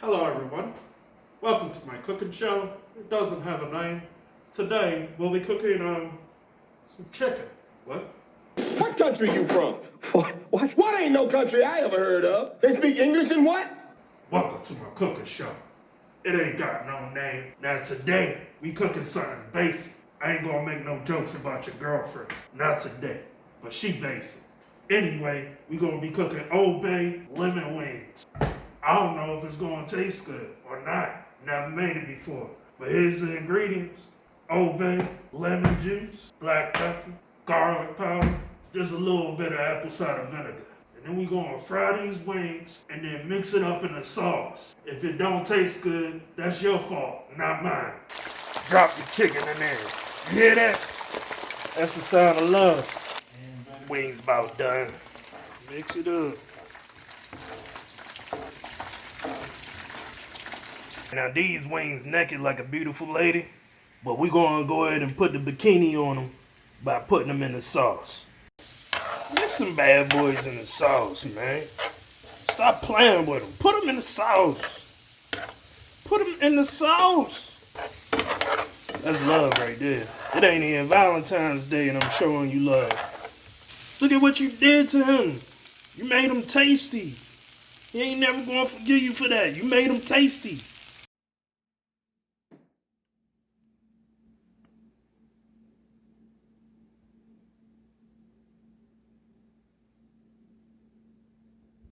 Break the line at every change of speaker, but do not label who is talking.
Hello everyone, welcome to my cooking show. It doesn't have a name. Today we'll be cooking some chicken. What?
What country you from? What ain't no country I ever heard of? They speak English and what?
Welcome to my cooking show. It ain't got no name. Now today we cooking something basic. I ain't gonna make no jokes about your girlfriend. Not today, but she basic. Anyway, we gonna be cooking Old Bay lemon wings. I don't know if it's gonna taste good or not. Never made it before. But here's the ingredients. Old Bay, lemon juice, black pepper, garlic powder, just a little bit of apple cider vinegar. And then we gonna fry these wings and then mix it up in the sauce. If it don't taste good, that's your fault, not mine. Drop the chicken in there. You hear that? That's the sound of love. Wings about done. Mix it up. Now these wings naked like a beautiful lady, but we're gonna go ahead and put the bikini on them by putting them in the sauce. Mix some bad boys in the sauce, man. Stop playing with them. Put them in the sauce. Put them in the sauce. That's love right there. It ain't even Valentine's Day and I'm showing you love. Look at what you did to him. You made him tasty. He ain't never gonna forgive you for that. You made him tasty.